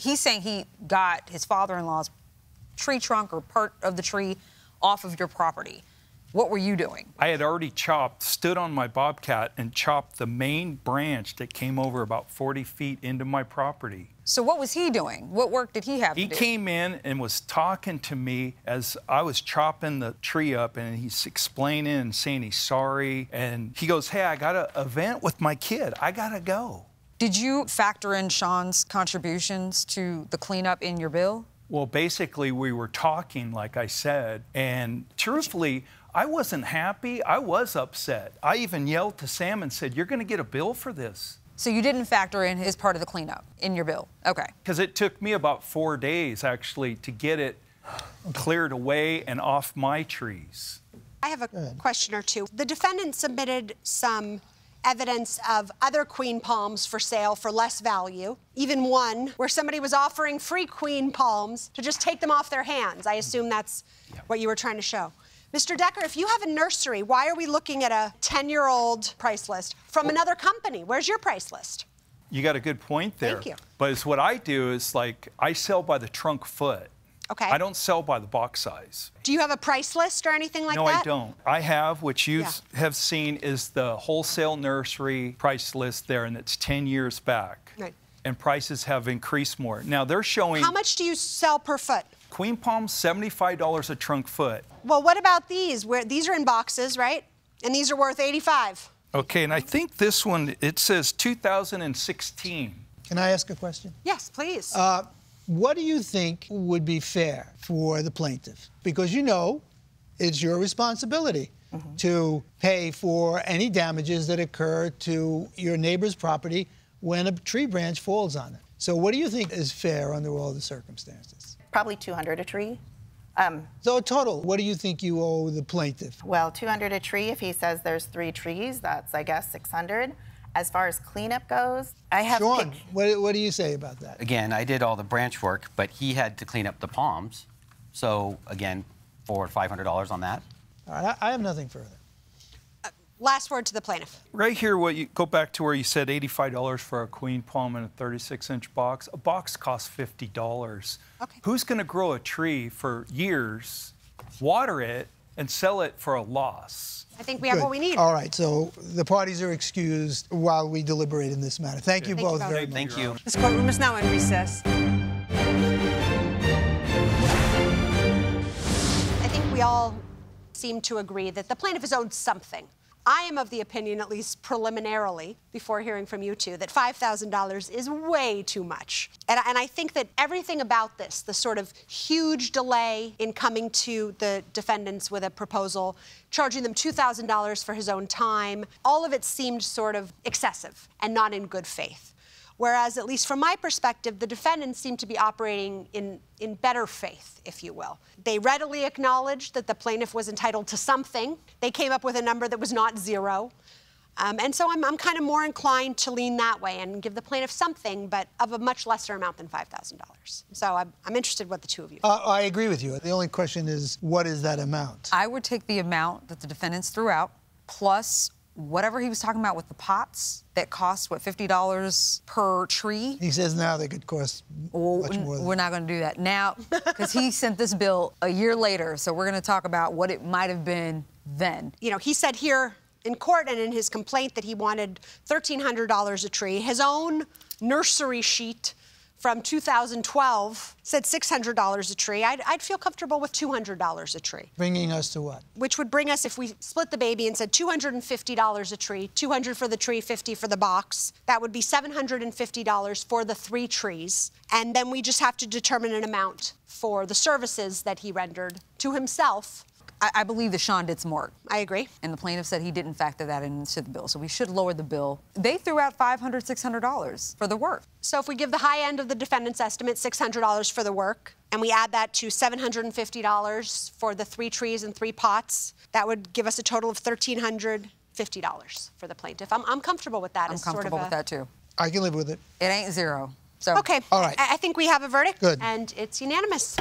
He's saying he got his father-in-law's tree trunk or part of the tree off of your property. What were you doing? I had already stood on my Bobcat and chopped the main branch that came over about 40 feet into my property. So what was he doing? What work did he have to do? He came in and was talking to me as I was chopping the tree up, and he's explaining and saying he's sorry. And he goes, hey, I got an event with my kid. I gotta go. Did you factor in Sean's contributions to the cleanup in your bill? Well, basically, we were talking, like I said, and truthfully, I wasn't happy. I was upset. I even yelled to Sam and said, you're going to get a bill for this. So you didn't factor in his part of the cleanup in your bill? Okay. Because it took me about 4 days, actually, to get it cleared away and off my trees. I have a question or two. The defendant submitted some evidence of other queen palms for sale for less value, even one where somebody was offering free queen palms to just take them off their hands. I assume that's what you were trying to show. Mr. Decker, if you have a nursery, why are we looking at a 10-year-old price list from another company? Where's your price list? You got a good point there. Thank you. But it's what I do is, like, I sell by the trunk foot. Okay. I don't sell by the box size. Do you have a price list or anything like that? No, I don't. I have, which you have seen, is the wholesale nursery price list there, and it's 10 years back. Right. And prices have increased more. Now, they're showing... How much do you sell per foot? Queen palm, $75 a trunk foot. Well, what about these? These are in boxes, right? And these are worth $85. Okay, and I think this one, it says 2016. Can I ask a question? Yes, please. What do you think would be fair for the plaintiff? Because you know it's your responsibility to pay for any damages that occur to your neighbor's property when a tree branch falls on it. So what do you think is fair under all the circumstances? Probably $200 a tree. So total, what do you think you owe the plaintiff? Well, $200 a tree. If he says there's 3 trees, that's, I guess, $600. As far as cleanup goes, I have... Sean, what do you say about that? Again, I did all the branch work, but he had to clean up the palms. So, again, $400 or $500 on that. All right, I have nothing further. Last word to the plaintiff. Right here, what you go back to where you said $85 for a queen palm in a 36-inch box. A box costs $50. Okay. Who's going to grow a tree for years, water it, and sell it for a loss? I think we have what we need. All right, so the parties are excused while we deliberate in this matter. Thank you both very much. Thank you. This courtroom is now in recess. I think we all seem to agree that the plaintiff is owed something. I am of the opinion, at least preliminarily, before hearing from you two, that $5,000 is way too much. And I think that everything about this, the sort of huge delay in coming to the defendants with a proposal, charging them $2,000 for his own time, all of it seemed sort of excessive and not in good faith. Whereas, at least from my perspective, the defendants seem to be operating in better faith, if you will. They readily acknowledged that the plaintiff was entitled to something. They came up with a number that was not zero. And so I'm kind of more inclined to lean that way and give the plaintiff something, but of a much lesser amount than $5,000. So I'm interested what the two of you think. I agree with you. The only question is, what is that amount? I would take the amount that the defendants threw out, plus whatever he was talking about with the pots that cost, what, $50 per tree? He says now they could cost much more than We're not going to do that now, because he sent this bill a year later, so we're going to talk about what it might have been then. You know, he said here in court and in his complaint that he wanted $1,300 a tree. His own nursery sheet from 2012 said $600 a tree. I'd feel comfortable with $200 a tree. Bringing us to what? Which would bring us, if we split the baby and said $250 a tree, $200 for the tree, $50 for the box, that would be $750 for the 3 trees. And then we just have to determine an amount for the services that he rendered to himself. I believe that Sean did smart. I agree. And the plaintiff said he didn't factor that into the bill, so we should lower the bill. They threw out $500, $600 for the work. So if we give the high end of the defendant's estimate, $600 for the work, and we add that to $750 for the 3 trees and 3 pots, that would give us a total of $1,350 for the plaintiff. I'm comfortable with that. I'm comfortable with that, too. I can live with it. It ain't zero. So. Okay. All right. I think we have a verdict. Good. And it's unanimous.